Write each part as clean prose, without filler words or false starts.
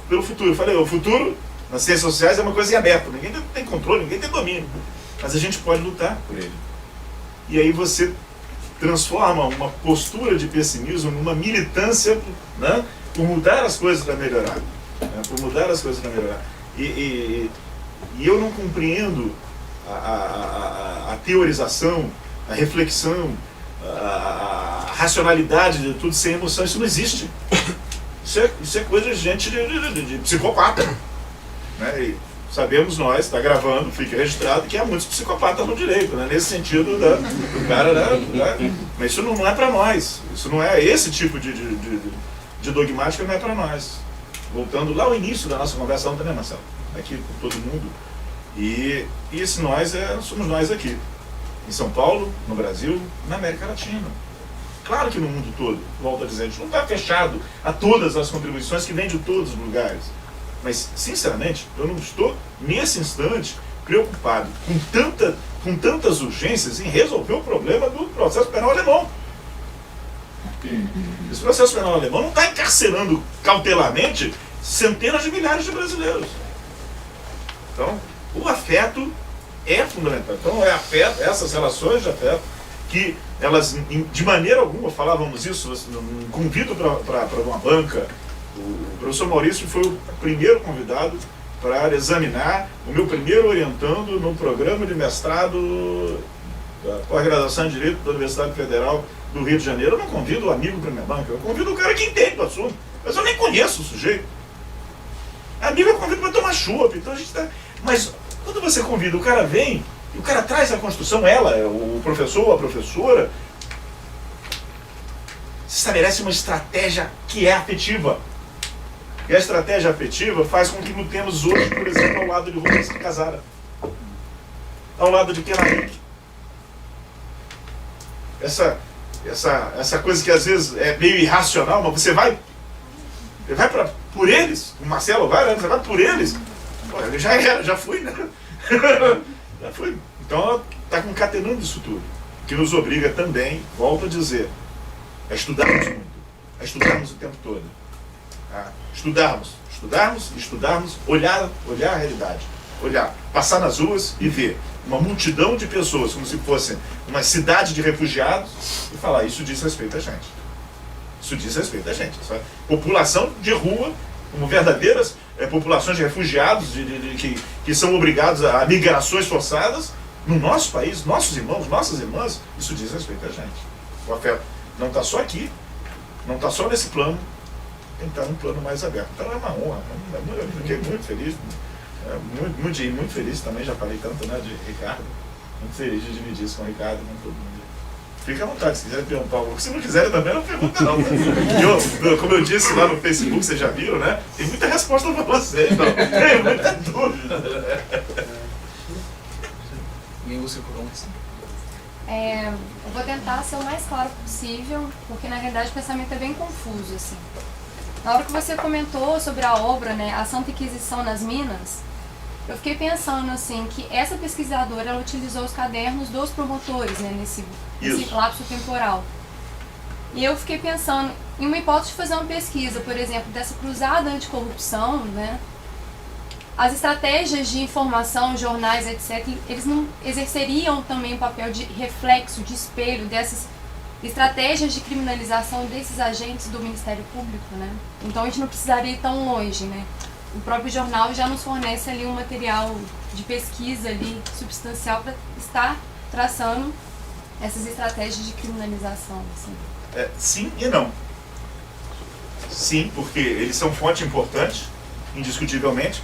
pelo futuro. Eu falei, o futuro nas ciências sociais é uma coisa em aberto, ninguém tem controle, ninguém tem domínio, mas a gente pode lutar por ele. E aí você transforma uma postura de pessimismo numa militância, né, por mudar as coisas para melhorar. Né, por mudar as coisas para melhorar. E eu não compreendo a teorização, a reflexão, a racionalidade de tudo sem emoção. Isso não existe. Isso é coisa de gente de psicopata. Né? E sabemos nós, está gravando, fica registrado, que há muitos psicopatas no direito, né? Nesse sentido do cara, né? Mas isso não é para nós. Isso não é esse tipo de dogmática, não é para nós. Voltando lá ao início da nossa conversa ontem, né, Marcelo? Aqui com todo mundo. E esse nós somos nós aqui. Em São Paulo, no Brasil, na América Latina. Claro que no mundo todo, volto a dizer, a gente não está fechado a todas as contribuições que vêm de todos os lugares. Mas, sinceramente, eu não estou, nesse instante, preocupado com tantas urgências em resolver o problema do processo penal alemão. Esse processo penal alemão não está encarcerando cautelarmente centenas de milhares de brasileiros. Então, o afeto é fundamental. Então, é afeto, essas relações de afeto, que elas, de maneira alguma, falávamos isso, um convido para uma banca. O professor Maurício foi o primeiro convidado para examinar o meu primeiro orientando no programa de mestrado da pós-graduação em Direito da Universidade Federal do Rio de Janeiro. Eu não convido o amigo para minha banca, eu convido o cara que entende do assunto. Mas eu nem conheço o sujeito. Amigo eu convido para tomar chopp. Então a gente tá... Mas quando você convida, o cara vem, e o cara traz a construção, ela, o professor ou a professora, se estabelece uma estratégia que é afetiva. E a estratégia afetiva faz com que lutemos hoje, por exemplo, ao lado de Rubens Casara, ao lado de Kenarik. Essa coisa que às vezes é meio irracional, mas você vai por eles. O Marcelo vai, né? Você vai por eles. Pô, eu já fui, né? Já fui. Então está concatenando isso tudo, que nos obriga também, volto a dizer, a estudarmos muito, a estudarmos o tempo todo. Estudarmos, olhar a realidade, passar nas ruas e ver uma multidão de pessoas como se fosse uma cidade de refugiados e falar, isso diz respeito a gente. Isso diz respeito a gente. Sabe? População de rua, como verdadeiras populações de refugiados que são obrigados a migrações forçadas no nosso país, nossos irmãos, nossas irmãs, isso diz respeito a gente. O afeto não está só aqui, não está só nesse plano, tem que estar num plano mais aberto. Então é uma honra, eu fiquei muito feliz, muito feliz também, já falei tanto, né, de Ricardo, muito feliz de dividir isso com o Ricardo, com todo mundo. Fique à vontade, se quiserem perguntar algo. Se não quiserem também, não pergunta não. Como eu disse lá no Facebook, vocês já viram, né? Tem muita resposta para vocês, não. Tem muita dúvida. Eu vou tentar ser o mais claro possível, porque na realidade o pensamento é bem confuso, assim. Na hora que você comentou sobre a obra, né, a Santa Inquisição nas Minas, eu fiquei pensando assim, que essa pesquisadora, ela utilizou os cadernos dos promotores, né, nesse lapso temporal. E eu fiquei pensando em uma hipótese de fazer uma pesquisa, por exemplo, dessa cruzada anticorrupção, né? As estratégias de informação, jornais, etc., eles não exerceriam também o papel de reflexo, de espelho dessas estratégias de criminalização desses agentes do Ministério Público, né? Então a gente não precisaria ir tão longe, né? O próprio jornal já nos fornece ali um material de pesquisa ali substancial para estar traçando essas estratégias de criminalização, assim. Sim e não. Sim, porque eles são fonte importante, indiscutivelmente.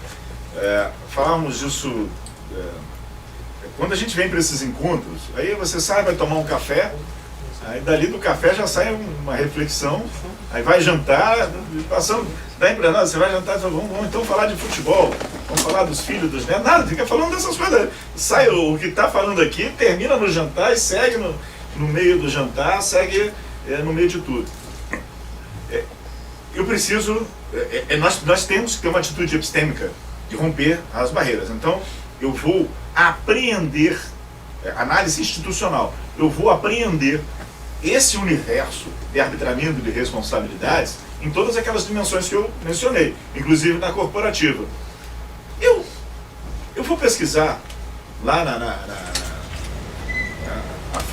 Falamos disso quando a gente vem para esses encontros. Aí você sai, vai tomar um café, aí dali do café já sai uma reflexão, aí vai jantar, passando, daí para nós, você vai jantar e fala, vamos então falar de futebol, vamos falar dos filhos, dos netos, nada, fica falando dessas coisas. Sai o que está falando aqui, termina no jantar e segue no meio do jantar, segue no meio de tudo. Eu preciso, nós temos que ter uma atitude epistêmica de romper as barreiras. Então, eu vou apreender, análise institucional, eu vou apreender esse universo de arbitramento de responsabilidades em todas aquelas dimensões que eu mencionei, inclusive na corporativa. Eu vou pesquisar lá na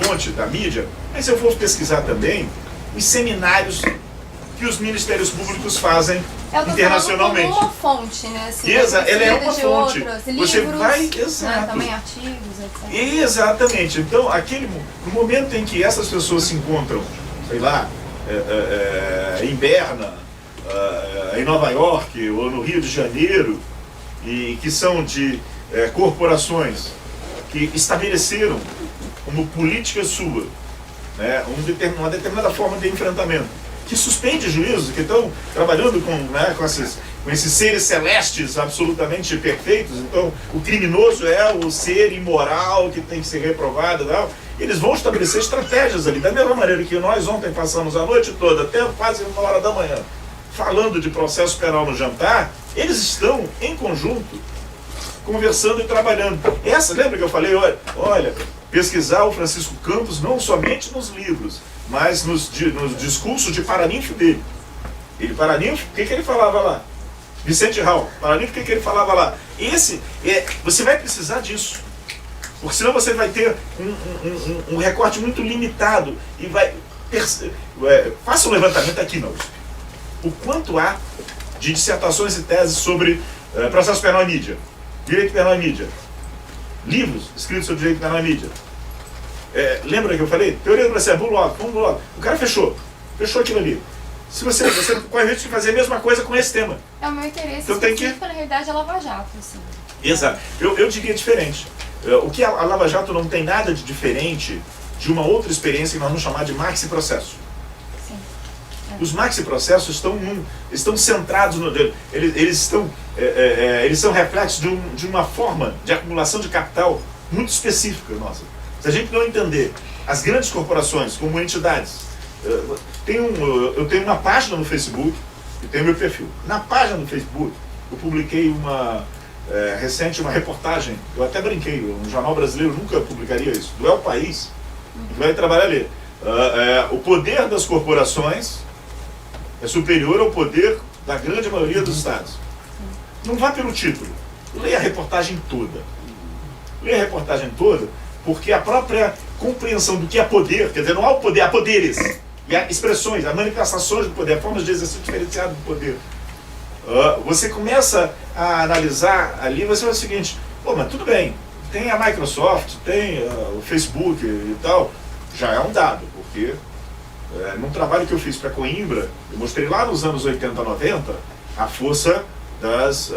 fonte da mídia, mas eu vou pesquisar também os seminários que os ministérios públicos fazem internacionalmente. Como uma fonte, né? Assim, ela é uma fonte. Outros, você livros, vai, né, exato. também artigos, etc. Exatamente. Então, no momento em que essas pessoas se encontram, sei lá, em Berna, em Nova York ou no Rio de Janeiro, e que são de corporações que estabeleceram como política sua, né, uma determinada forma de enfrentamento, que suspende juízos, que estão trabalhando com esses seres celestes absolutamente perfeitos. Então, o criminoso é o ser imoral que tem que ser reprovado. Não? Eles vão estabelecer estratégias ali, da mesma maneira que nós ontem passamos a noite toda, até quase 1h da manhã, falando de processo penal no jantar. Eles estão em conjunto, conversando e trabalhando. Lembra que eu falei, olha, pesquisar o Francisco Campos não somente nos livros, mas nos discursos de Paraninfo dele. Paraninfo, o que ele falava lá? Vicente Hall, Paraninfo, o que ele falava lá? Você vai precisar disso, porque senão você vai ter um recorte muito limitado e faça um levantamento aqui na USP. O quanto há de dissertações e teses sobre processo penal e mídia, direito penal e mídia, livros escritos sobre direito penal e mídia. Lembra que eu falei? Teoria do processo, vamos logo. O cara fechou aquilo ali. Se você corre o risco de fazer a mesma coisa com esse tema. É o meu interesse então, específico, na realidade, é Lava Jato. Assim. Exato. Eu diria diferente. O que a Lava Jato não tem nada de diferente de uma outra experiência que nós vamos chamar de maxi-processo. Sim. Os maxi-processos estão centrados no... Eles são reflexos de uma forma de acumulação de capital muito específica nossa. Se a gente não entender as grandes corporações como entidades... Eu tenho uma página no Facebook e tenho meu perfil. Na página do Facebook, eu publiquei recente uma reportagem, eu até brinquei, um jornal brasileiro nunca publicaria isso, do El País, que vai trabalhar ali. O poder das corporações é superior ao poder da grande maioria dos estados. Não vá pelo título, leia a reportagem toda. Leia a reportagem toda, porque a própria compreensão do que é poder, quer dizer, não há o poder, há poderes. E há expressões, há manifestações do poder, formas de exercício diferenciado do poder. Você começa a analisar ali, você vai o seguinte, mas tudo bem, tem a Microsoft, tem o Facebook e tal, já é um dado, porque num trabalho que eu fiz para a Coimbra, eu mostrei lá nos anos 80, 90, a força das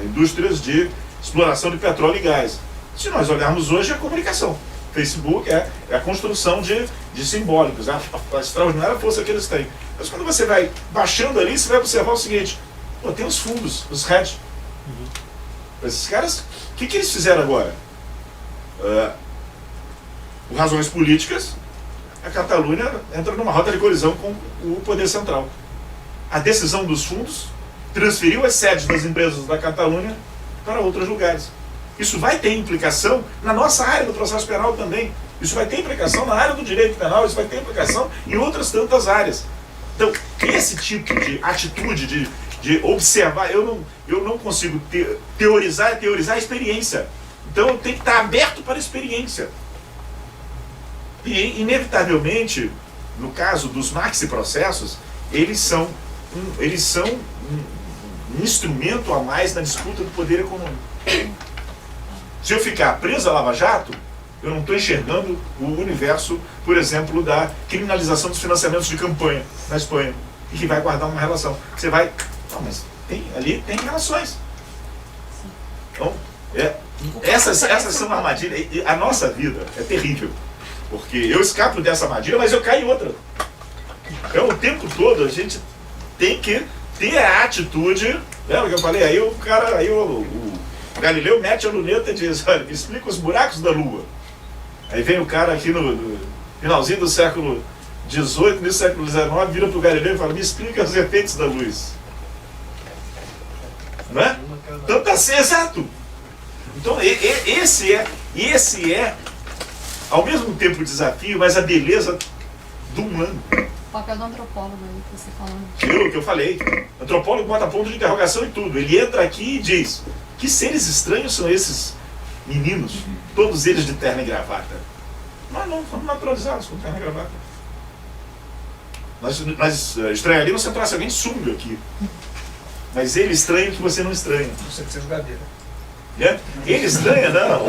indústrias de exploração de petróleo e gás. Se nós olharmos hoje, é a comunicação. Facebook é a construção de simbólicos, a extraordinária força que eles têm. Mas quando você vai baixando ali, você vai observar o seguinte, tem os fundos, os hedge. Esses caras, o que eles fizeram agora? Por razões políticas, a Catalunha entra numa rota de colisão com o poder central. A decisão dos fundos transferiu as sedes das empresas da Catalunha para outros lugares. Isso vai ter implicação na nossa área do processo penal também. Isso vai ter implicação na área do direito penal, isso vai ter implicação em outras tantas áreas. Então, esse tipo de atitude, de observar, eu não consigo teorizar a experiência. Então, eu tenho que estar aberto para a experiência. E, inevitavelmente, no caso dos maxi-processos, eles são um instrumento a mais na disputa do poder econômico. Se eu ficar preso à Lava Jato, eu não estou enxergando o universo, por exemplo, da criminalização dos financiamentos de campanha na Espanha, e que vai guardar uma relação. Você vai... mas ali tem relações. Então, essas são armadilhas. E a nossa vida é terrível, porque eu escapo dessa armadilha, mas eu caio em outra. Então, o tempo todo, a gente tem que ter a atitude... Lembra que eu falei? Aí o Galileu mete a luneta e diz, olha, me explica os buracos da Lua. Aí vem o cara aqui no finalzinho do século XVIII, no século XIX, vira para o Galileu e fala, me explica os efeitos da luz. Não é? Então está assim, exato. Então esse é, ao mesmo tempo, o desafio, mas a beleza do humano. papel do antropólogo aí que você falou. Aquilo que eu falei. O antropólogo bota ponto de interrogação e tudo. Ele entra aqui e diz: que seres estranhos são esses meninos? Todos eles de terno e gravata. Nós não somos naturalizados com terno e gravata. Nós estranharíamos se entrasse alguém de sunga aqui. Mas ele estranha o que você não estranha. Você precisa jogar dele. É? Ele estranha, não.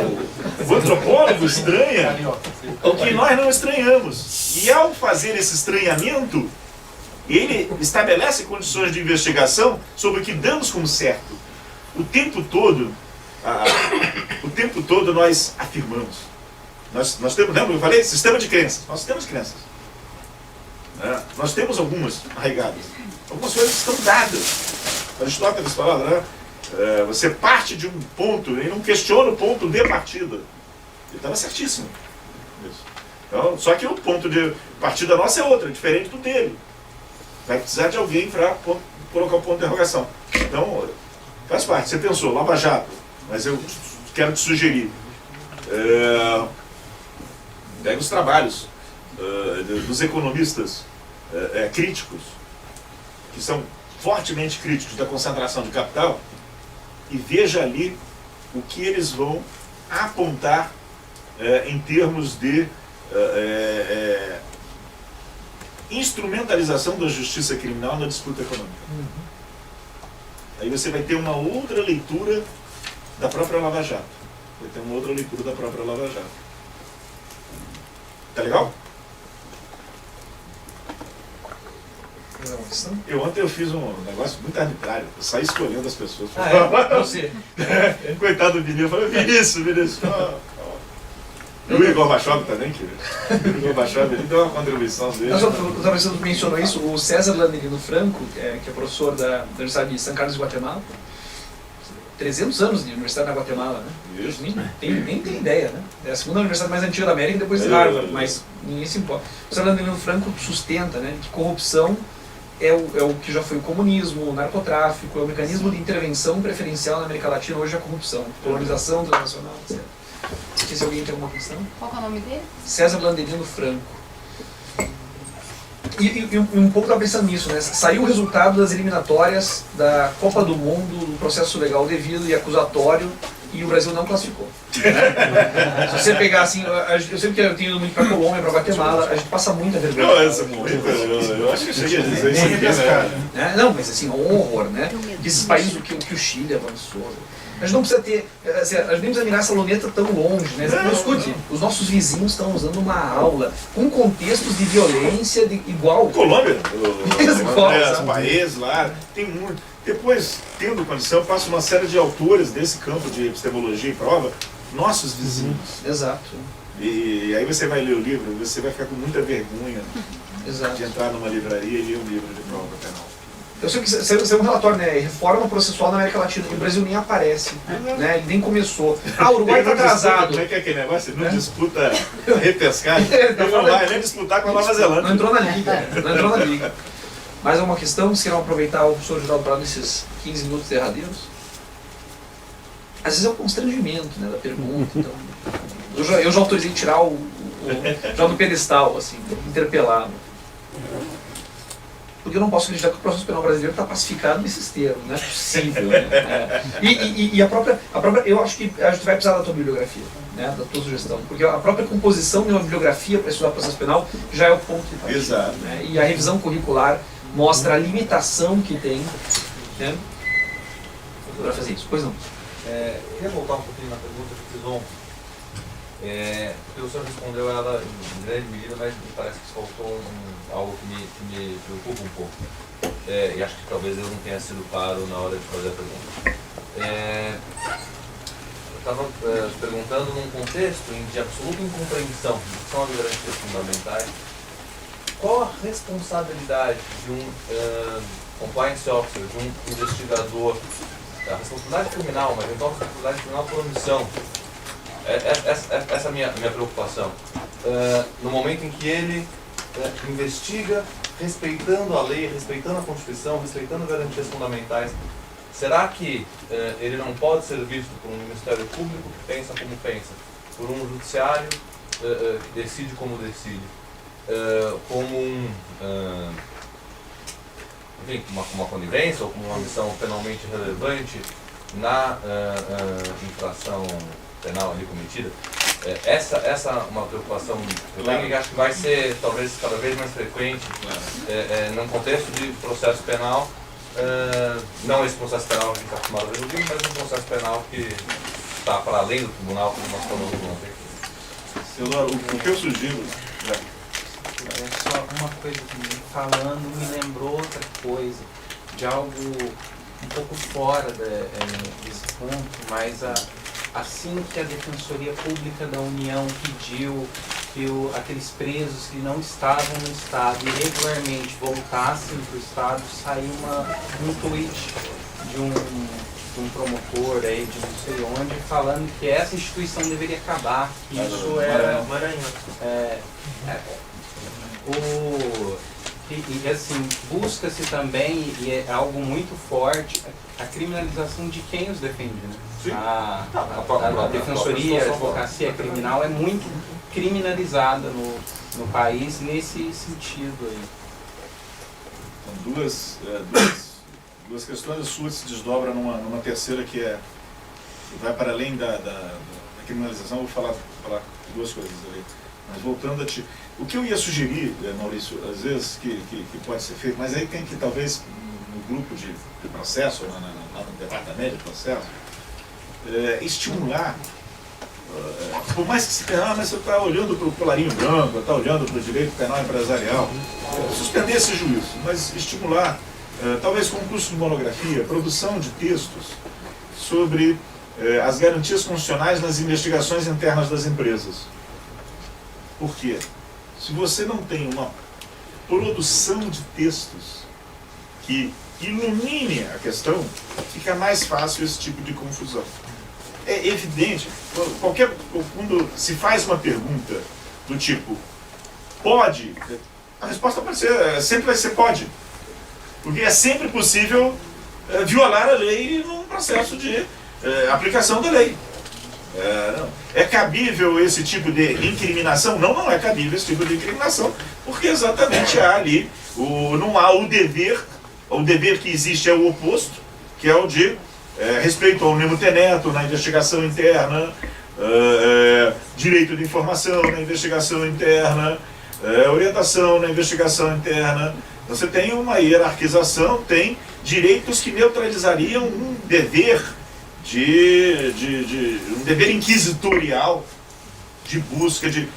O antropólogo estranha o que nós não estranhamos. E ao fazer esse estranhamento, ele estabelece condições de investigação sobre o que damos como certo. O tempo todo nós afirmamos. Nós temos, lembra que eu falei? Sistema de crenças. Nós temos crenças. Nós temos algumas arraigadas. Algumas coisas estão dadas. Aristóteles falava, né? Você parte de um ponto e não questiona o ponto de partida. Ele estava certíssimo. Isso. Então, só que o ponto de partida nossa é outro, é diferente do dele. Vai precisar de alguém para colocar o ponto de interrogação. Então, faz parte. Você pensou, Lava Jato, mas eu quero te sugerir. Pega os trabalhos dos economistas críticos, que são fortemente críticos da concentração de capital, e veja ali o que eles vão apontar em termos de instrumentalização da justiça criminal na disputa econômica. Aí você vai ter uma outra leitura da própria Lava Jato. Vai ter uma outra leitura da própria Lava Jato. Tá legal? Ontem eu fiz um negócio muito arbitrário. Eu saí escolhendo as pessoas. Você. Coitado do Vinícius. Eu falei, Vinícius. E o Igor Bachov também, querido. O Igor Bachov, ele deu uma contribuição dele. Você mencionou isso, o César Landelino Franco, que é professor da Universidade de São Carlos de Guatemala, 300 anos de universidade na Guatemala, né? Isso. Nem tem ideia, né? É a segunda universidade mais antiga da América, depois de Harvard, mas ninguém se importa. O César Landelino Franco sustenta, né, que corrupção é o que já foi o comunismo, o narcotráfico, é o mecanismo de intervenção preferencial na América Latina, hoje é a corrupção, polarização transnacional, etc. Não sei se alguém tem alguma questão. Qual que é o nome dele? César Landelino Franco. E um pouco estava pensando nisso, né? Saiu o resultado das eliminatórias da Copa do Mundo, do processo legal devido e acusatório, e o Brasil não classificou. Se você pegar assim, eu sempre que eu tenho ido muito para Colômbia, para Guatemala, a gente passa muita vergonha. Não, essa momento, eu acho que eu cheguei a dizer isso aqui, né? Não, mas assim, um horror, né? Esses países, o que o Chile avançou. A gente não precisa ter, assim, a gente nem precisa mirar essa luneta tão longe, né? Não, escute, os nossos vizinhos estão usando uma aula com contextos de violência igual. Colômbia, os países lá, tem muito. Depois, tendo condição, eu faço uma série de autores desse campo de epistemologia e prova, nossos vizinhos. Exato. E aí você vai ler o livro, você vai ficar com muita vergonha de entrar numa livraria e ler um livro de prova penal. Eu sei que saiu um relatório, né? Reforma processual na América Latina, e o Brasil nem aparece, né? Ele nem começou. O Uruguai está atrasado. Como é que é aquele negócio? Ele não disputa repescagem. Ele não vai nem disputar com a Nova Zelândia. Não entrou na liga. Mais alguma questão? Vocês queiram aproveitar o professor Geraldo para nesses 15 minutos derradeiros? Às vezes é um constrangimento, né, da pergunta. Então, eu já autorizei tirar já do pedestal, assim, interpelá-lo. Porque eu não posso acreditar que o processo penal brasileiro está pacificado nesses termos, não é possível. Né? E a própria, eu acho que a gente vai precisar da tua bibliografia, né, da tua sugestão, porque a própria composição de uma bibliografia para estudar o processo penal já é o ponto de partida. Exato. Né? E a revisão curricular mostra a limitação que tem, né, para fazer isso. Pois não. Queria voltar um pouquinho na pergunta que fiz ontem. O senhor respondeu ela em grande medida, mas me parece que faltou algo que me preocupa um pouco. E acho que talvez eu não tenha sido claro na hora de fazer a pergunta. Eu estava perguntando num contexto de absoluta incompreensão do que são as garantias fundamentais. Qual a responsabilidade de um compliance officer, de um investigador, a responsabilidade criminal, mas então a responsabilidade criminal por omissão? Essa é a minha preocupação. No momento em que ele investiga respeitando a lei, respeitando a Constituição, respeitando garantias fundamentais, será que ele não pode ser visto por um Ministério Público que pensa como pensa, por um judiciário que decide como decide? como enfim, uma conivência ou como uma missão penalmente relevante na infração penal ali cometida. Essa é uma preocupação que acho que vai ser talvez cada vez mais frequente num contexto de processo penal, não esse processo penal que a gente está acostumado a ver no Rio, mas um processo penal que está para além do tribunal, como nós falamos ontem. O que eu sugiro... Só uma coisa também, falando, me lembrou outra coisa, de algo um pouco fora desse ponto, mas assim que a Defensoria Pública da União pediu que aqueles presos que não estavam no Estado irregularmente voltassem para o Estado, saiu um tweet de um promotor aí de não sei onde, falando que essa instituição deveria acabar, que isso era... E assim, busca-se também, e é algo muito forte, a criminalização de quem os defende, né? Sim. A defensoria, a advocacia criminal é muito criminalizada no país nesse sentido aí. Então, duas questões, a sua se desdobra numa terceira que vai para além da criminalização. Vou falar duas coisas ali. Mas voltando a ti, o que eu ia sugerir, Maurício, às vezes que pode ser feito, mas aí tem que talvez no grupo de processo, ou no departamento de processo, estimular, por mais que se tenha, mas você está olhando para o colarinho branco, está olhando para o direito penal empresarial, suspender esse juízo, mas estimular, talvez com um curso de monografia, produção de textos sobre as garantias constitucionais nas investigações internas das empresas. Por quê? Se você não tem uma produção de textos que ilumine a questão, fica mais fácil esse tipo de confusão. É evidente, quando se faz uma pergunta do tipo, pode? A resposta sempre vai ser pode. Porque é sempre possível violar a lei num processo de aplicação da lei. É cabível esse tipo de incriminação? Não é cabível esse tipo de incriminação, porque exatamente há ali, não há o dever que existe é o oposto, que é o de respeito ao nemo teneto na investigação interna, direito de informação na investigação interna, orientação na investigação interna. Você tem uma hierarquização, tem direitos que neutralizariam um dever um dever inquisitorial de busca de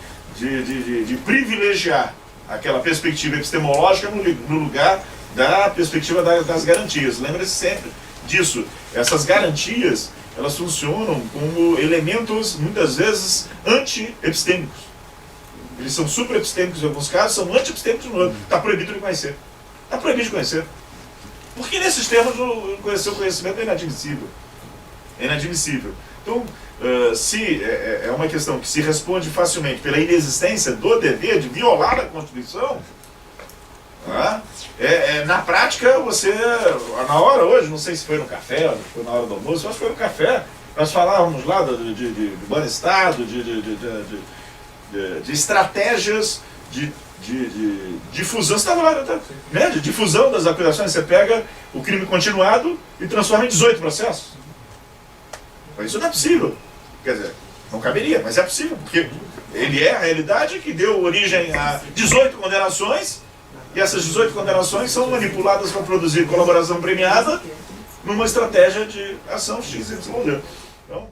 privilegiar aquela perspectiva epistemológica no lugar da perspectiva das garantias. Lembre-se sempre disso. Essas garantias, elas funcionam como elementos, muitas vezes, anti-epistêmicos. Eles são super-epistêmicos em alguns casos, são anti-epistêmicos no outro. Está proibido de conhecer. Está proibido de conhecer. Porque nesses termos, o conhecimento é inadmissível. É inadmissível. Então, se é uma questão que se responde facilmente pela inexistência do dever de violar a Constituição, na prática, você, na hora hoje, não sei se foi no café, ou foi na hora do almoço, acho que foi no café, nós falávamos lá de bom estado, de estratégias de difusão, você estava lá, né? De difusão das acusações, você pega o crime continuado e transforma em 18 processos. Isso não é possível. Quer dizer, não caberia, mas é possível, porque ele é a realidade que deu origem a 18 condenações, e essas 18 condenações são manipuladas para produzir colaboração premiada numa estratégia de ação XYZ. Então...